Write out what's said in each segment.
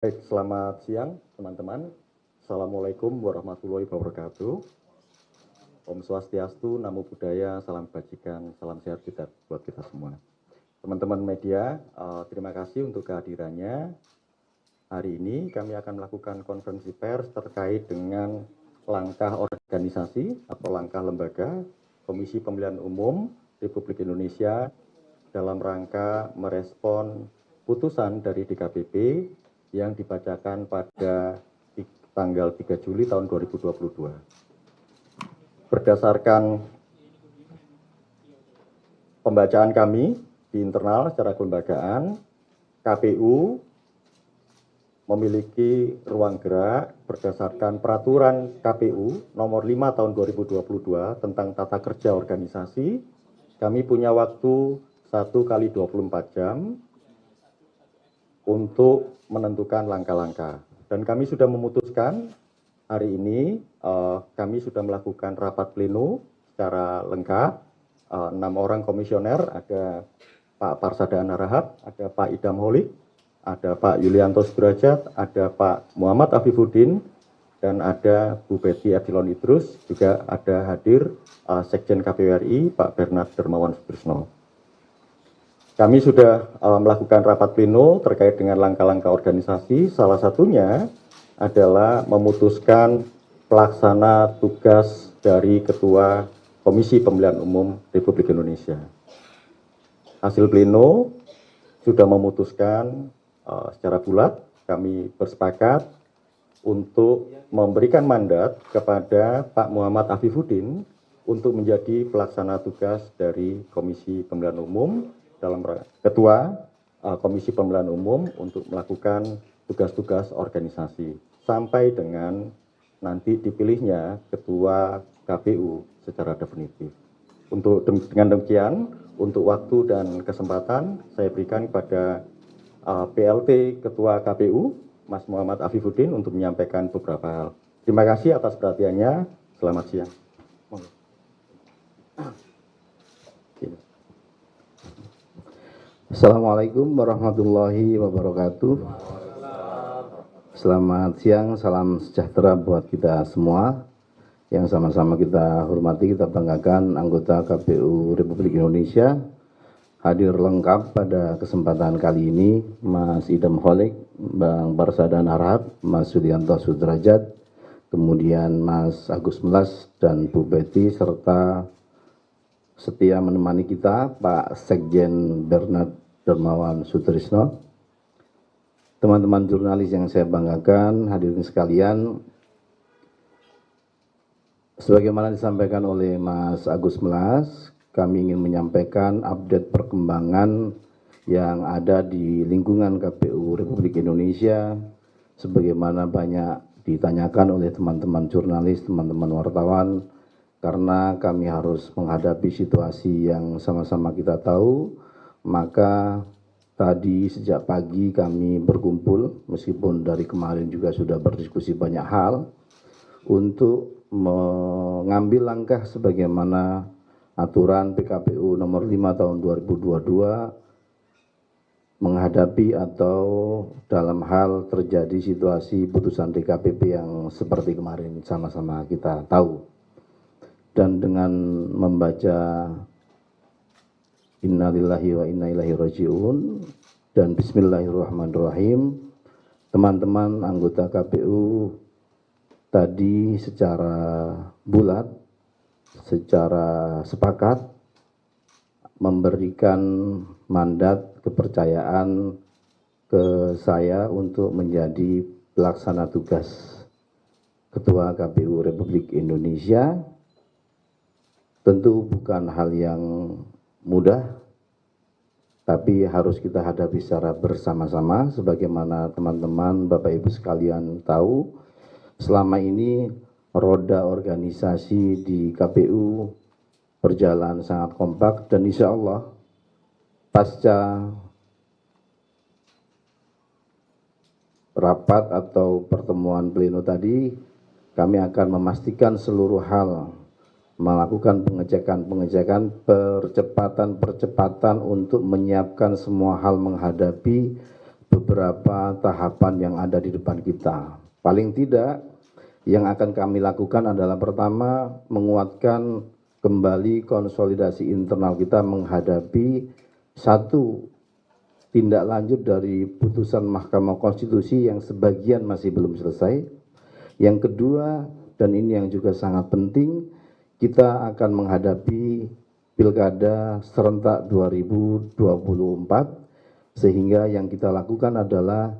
Baik, selamat siang teman-teman. Assalamualaikum warahmatullahi wabarakatuh. Om Swastiastu, Namo Buddhaya, salam kebajikan, salam sehat kita buat kita semua. Teman-teman media, terima kasih untuk kehadirannya. Hari ini kami akan melakukan konferensi pers terkait dengan langkah organisasi atau langkah lembaga Komisi Pemilihan Umum Republik Indonesia dalam rangka merespon putusan dari DKPP yang dibacakan pada tanggal 3 Juli tahun 2022. Berdasarkan pembacaan kami di internal secara kelembagaan, KPU memiliki ruang gerak berdasarkan peraturan KPU nomor 5 tahun 2022 tentang tata kerja organisasi. Kami punya waktu 1 kali 24 jam untuk menentukan langkah-langkah. Dan kami sudah memutuskan hari ini kami sudah melakukan rapat pleno secara lengkap. 6 orang komisioner, ada Pak Parsadaan Harahap, ada Pak Idam Holik, ada Pak Yulianto Sudrajat, ada Pak Muhammad Afifuddin, dan ada Bu Betty Adilon Idrus, juga ada hadir Sekjen KPU RI, Pak Bernard Dermawan Sutrisno. Kami sudah melakukan rapat pleno terkait dengan langkah-langkah organisasi, salah satunya adalah memutuskan pelaksana tugas dari Ketua Komisi Pemilihan Umum Republik Indonesia. Hasil pleno sudah memutuskan secara bulat, kami bersepakat untuk memberikan mandat kepada Pak Muhammad Afifuddin untuk menjadi pelaksana tugas dari Komisi Pemilihan Umum dalam Ketua Komisi Pemilihan Umum untuk melakukan tugas-tugas organisasi sampai dengan nanti dipilihnya Ketua KPU secara definitif. Dengan demikian, untuk waktu dan kesempatan saya berikan kepada PLT Ketua KPU, Mas Muhammad Afifuddin, untuk menyampaikan beberapa hal. Terima kasih atas perhatiannya. Selamat siang. Assalamualaikum warahmatullahi wabarakatuh. Selamat siang, salam sejahtera buat kita semua. Yang sama-sama kita hormati, kita banggakan anggota KPU Republik Indonesia hadir lengkap pada kesempatan kali ini, Mas Idam Holik, Bang Parsadaan Harahap, Mas Yulianto Sudrajat, kemudian Mas Agus Melas dan Bu Betty, serta setia menemani kita Pak Sekjen Bernard Dermawan Sutrisno. Teman-teman jurnalis yang saya banggakan, hadirin sekalian, sebagaimana disampaikan oleh Mas Agus Melas, kami ingin menyampaikan update perkembangan yang ada di lingkungan KPU Republik Indonesia, sebagaimana banyak ditanyakan oleh teman-teman jurnalis, teman-teman wartawan, karena kami harus menghadapi situasi yang sama-sama kita tahu. Maka tadi sejak pagi kami berkumpul, meskipun dari kemarin juga sudah berdiskusi banyak hal, untuk mengambil langkah sebagaimana aturan PKPU nomor 5 tahun 2022 menghadapi atau dalam hal terjadi situasi putusan DKPP yang seperti kemarin sama-sama kita tahu. Dan dengan membaca Innalillahi wa inna ilaihi raji'un dan Bismillahirrahmanirrahim, teman-teman anggota KPU tadi secara bulat, secara sepakat memberikan mandat kepercayaan ke saya untuk menjadi pelaksana tugas Ketua KPU Republik Indonesia. Tentu bukan hal yang mudah, tapi harus kita hadapi secara bersama-sama. Sebagaimana teman-teman Bapak Ibu sekalian tahu, selama ini roda organisasi di KPU berjalan sangat kompak, dan insya Allah pasca rapat atau pertemuan pleno tadi, kami akan memastikan seluruh hal, melakukan pengecekan, percepatan untuk menyiapkan semua hal menghadapi beberapa tahapan yang ada di depan kita. Paling tidak yang akan kami lakukan adalah pertama menguatkan kembali konsolidasi internal kita menghadapi satu tindak lanjut dari putusan Mahkamah Konstitusi yang sebagian masih belum selesai. Yang kedua, dan ini yang juga sangat penting, kita akan menghadapi Pilkada serentak 2024, sehingga yang kita lakukan adalah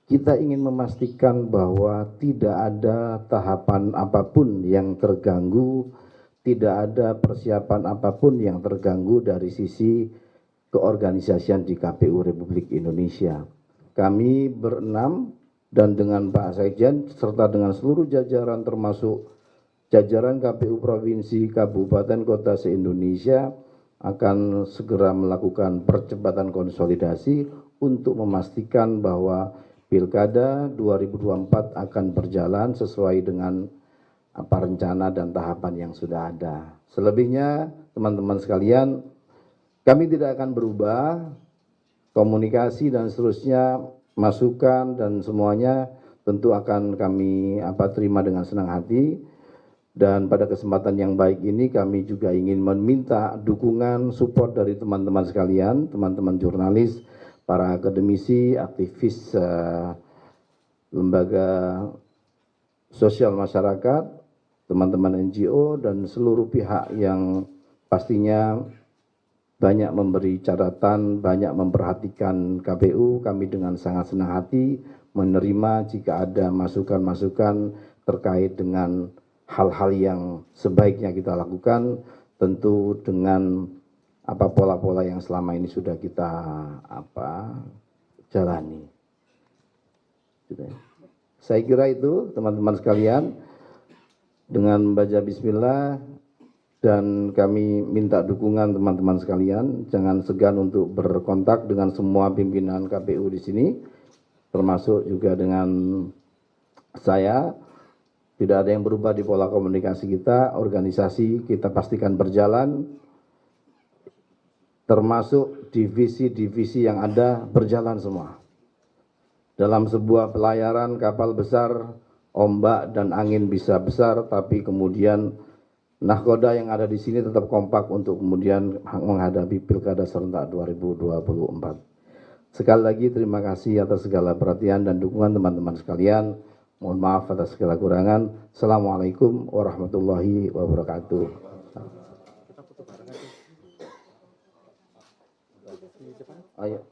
kita ingin memastikan bahwa tidak ada tahapan apapun yang terganggu, tidak ada persiapan apapun yang terganggu dari sisi keorganisasian di KPU Republik Indonesia. Kami berenam dan dengan Pak Sekjen serta dengan seluruh jajaran termasuk jajaran KPU Provinsi, Kabupaten, Kota se-Indonesia akan segera melakukan percepatan konsolidasi untuk memastikan bahwa Pilkada 2024 akan berjalan sesuai dengan apa rencana dan tahapan yang sudah ada. Selebihnya, teman-teman sekalian, kami tidak akan berubah, komunikasi dan seterusnya, masukan dan semuanya tentu akan kami terima dengan senang hati. Dan pada kesempatan yang baik ini kami juga ingin meminta dukungan, support dari teman-teman sekalian, teman-teman jurnalis, para akademisi, aktivis lembaga sosial masyarakat, teman-teman NGO, dan seluruh pihak yang pastinya banyak memberi catatan, banyak memperhatikan KPU. Kami dengan sangat senang hati menerima jika ada masukan-masukan terkait dengan hal-hal yang sebaiknya kita lakukan, tentu dengan pola-pola yang selama ini sudah kita jalani. Saya kira itu teman-teman sekalian, dengan membaca bismillah dan kami minta dukungan teman-teman sekalian, jangan segan untuk berkontak dengan semua pimpinan KPU di sini, termasuk juga dengan saya. Tidak ada yang berubah di pola komunikasi kita, organisasi kita pastikan berjalan, termasuk divisi-divisi yang ada berjalan semua. Dalam sebuah pelayaran kapal besar, ombak dan angin bisa besar, tapi kemudian nahkoda yang ada di sini tetap kompak untuk kemudian menghadapi Pilkada serentak 2024. Sekali lagi terima kasih atas segala perhatian dan dukungan teman-teman sekalian. Mohon maaf atas segala kurangan. Assalamualaikum warahmatullahi wabarakatuh. Ayo.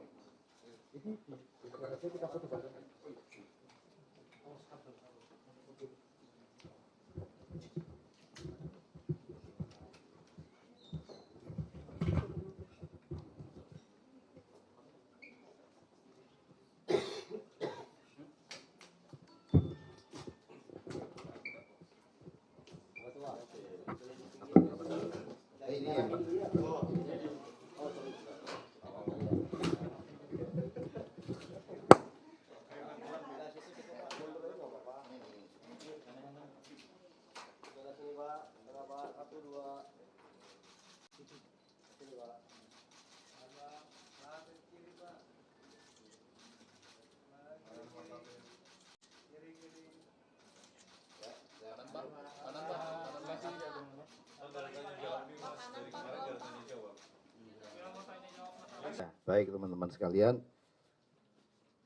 Baik teman-teman sekalian,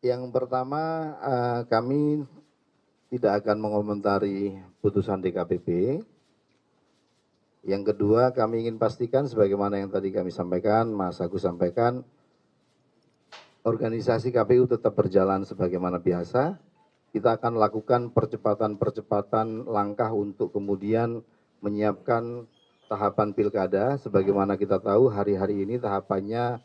yang pertama kami tidak akan mengomentari putusan DKPP. Yang kedua, kami ingin pastikan sebagaimana yang tadi kami sampaikan, Mas Agus sampaikan, organisasi KPU tetap berjalan sebagaimana biasa. Kita akan lakukan percepatan-percepatan langkah untuk kemudian menyiapkan tahapan pilkada. Sebagaimana kita tahu hari-hari ini tahapannya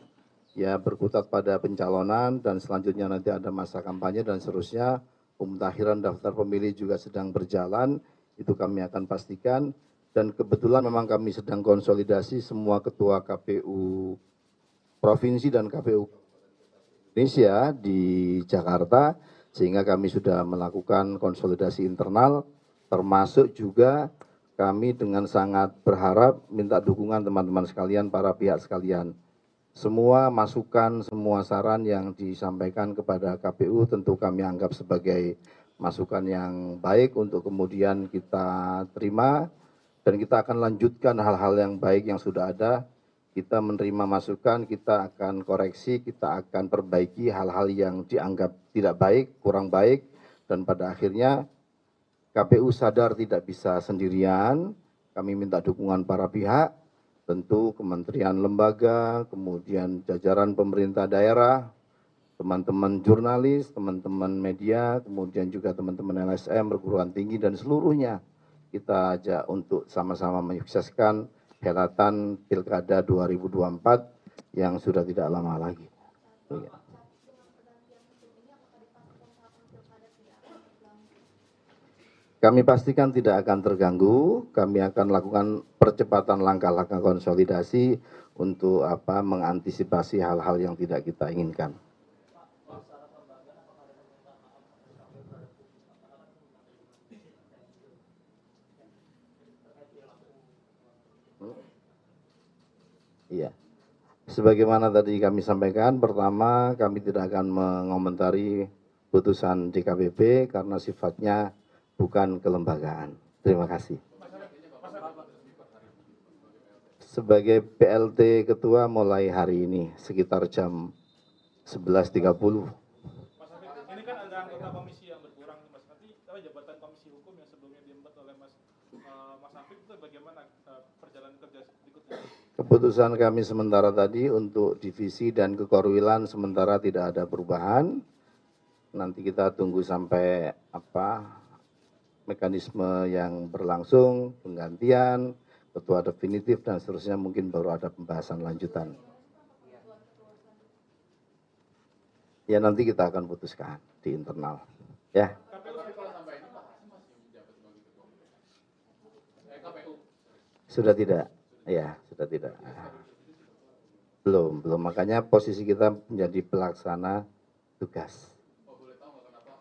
ya berkutat pada pencalonan dan selanjutnya nanti ada masa kampanye dan seterusnya. Pemutakhiran daftar pemilih juga sedang berjalan, itu kami akan pastikan. Dan kebetulan memang kami sedang konsolidasi semua ketua KPU Provinsi dan KPU Indonesia di Jakarta, sehingga kami sudah melakukan konsolidasi internal, termasuk juga kami dengan sangat berharap minta dukungan teman-teman sekalian, para pihak sekalian. semua masukan, semua saran yang disampaikan kepada KPU tentu kami anggap sebagai masukan yang baik untuk kemudian kita terima dan kita akan lanjutkan hal-hal yang baik yang sudah ada. Kita menerima masukan, kita akan koreksi, kita akan perbaiki hal-hal yang dianggap tidak baik, kurang baik, dan pada akhirnya KPU sadar tidak bisa sendirian. Kami minta dukungan para pihak, tentu kementerian lembaga, kemudian jajaran pemerintah daerah, teman-teman jurnalis, teman-teman media, kemudian juga teman-teman LSM, perguruan tinggi, dan seluruhnya kita ajak untuk sama-sama menyukseskan helatan Pilkada 2024 yang sudah tidak lama lagi. Kami pastikan tidak akan terganggu, kami akan lakukan percepatan langkah-langkah konsolidasi untuk mengantisipasi hal-hal yang tidak kita inginkan. Iya. Sebagaimana tadi kami sampaikan, pertama kami tidak akan mengomentari putusan DKPP karena sifatnya bukan kelembagaan. Terima kasih. Sebagai PLT Ketua mulai hari ini sekitar jam 11.30. Mas Hafid, ini kan ada anggota komisi yang berkurang, Mas. Nanti jabatan komisi hukum yang sebelumnya diembat oleh Mas Hafid itu bagaimana perjalanan kerja berikutnya? Keputusan kami sementara tadi untuk divisi dan kekorwilan sementara tidak ada perubahan. Nanti kita tunggu sampai mekanisme yang berlangsung, penggantian, ketua definitif dan seterusnya mungkin baru ada pembahasan lanjutan. Ya nanti kita akan putuskan di internal. Ya. Sudah tidak? Ya, sudah tidak. Belum. Makanya posisi kita menjadi pelaksana tugas. Boleh tahu nggak kenapa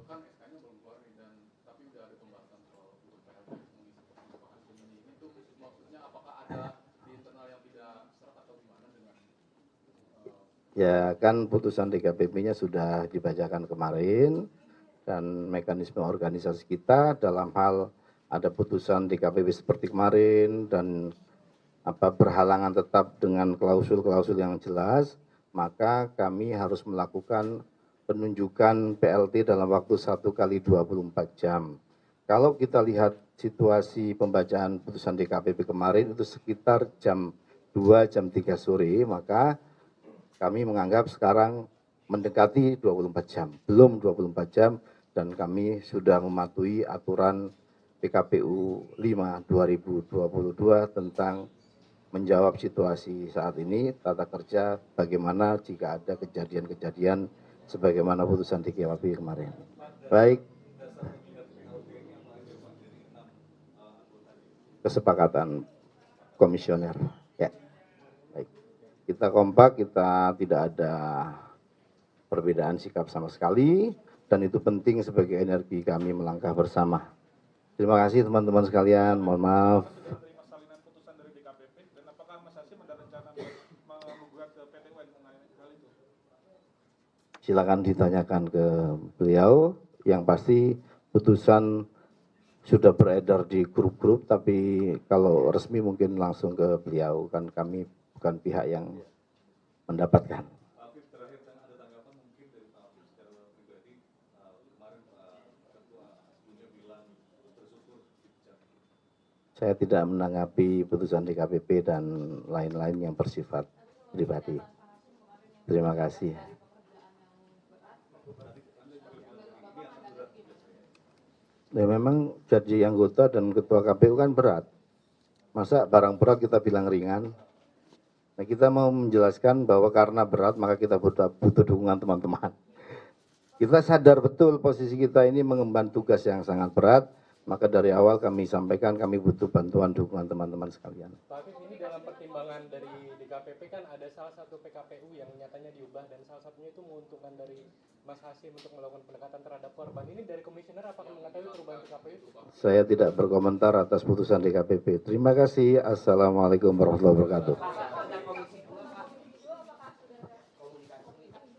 kan SK-nya belum keluar nih dan tapi udah ada pembahasan soal PLT mengisi ini itu maksudnya apakah ada di internal yang tidak serak atau gimana dengan Ya kan putusan DKPP-nya sudah dibacakan kemarin dan mekanisme organisasi kita dalam hal ada putusan DKPP seperti kemarin dan berhalangan tetap dengan klausul-klausul yang jelas, maka kami harus melakukan penunjukan PLT dalam waktu 1 kali 24 jam. Kalau kita lihat situasi pembacaan putusan DKPP kemarin itu sekitar jam 2, jam 3 sore, maka kami menganggap sekarang mendekati 24 jam, belum 24 jam, dan kami sudah mematuhi aturan PKPU 5 2022 tentang menjawab situasi saat ini, tata kerja bagaimana jika ada kejadian-kejadian sebagaimana putusan DKPP kemarin. Baik. Kesepakatan komisioner. Ya. Baik. Kita kompak, kita tidak ada perbedaan sikap sama sekali, dan itu penting sebagai energi kami melangkah bersama. Terima kasih teman-teman sekalian, mohon maaf. Menerima salinan putusan dari DKPP dan apakah Mas Hasim ada rencana menggugat ke PT UN mengenai hal itu? Silakan ditanyakan ke beliau. Yang pasti putusan sudah beredar di grup-grup, tapi kalau resmi mungkin langsung ke beliau, kan kami bukan pihak yang mendapatkan. Saya tidak menanggapi putusan DKPP dan lain-lain yang bersifat pribadi. Terima kasih. Ya memang jadi anggota dan ketua KPU kan berat. Masa barang berat kita bilang ringan? Nah, kita mau menjelaskan bahwa karena berat maka kita butuh dukungan teman-teman. Kita sadar betul posisi kita ini mengemban tugas yang sangat berat. Maka dari awal kami sampaikan kami butuh bantuan dukungan teman-teman sekalian. Pak Hafiz, ini dalam pertimbangan dari DKPP kan ada salah satu PKPU yang nyatanya diubah dan salah satunya itu menguntungkan dari Mas Hasim untuk melakukan pendekatan terhadap korban. Ini dari komisioner apakah mengetahui perubahan PKPU itu, Pak? Saya tidak berkomentar atas putusan DKPP. Terima kasih. Assalamualaikum warahmatullahi wabarakatuh.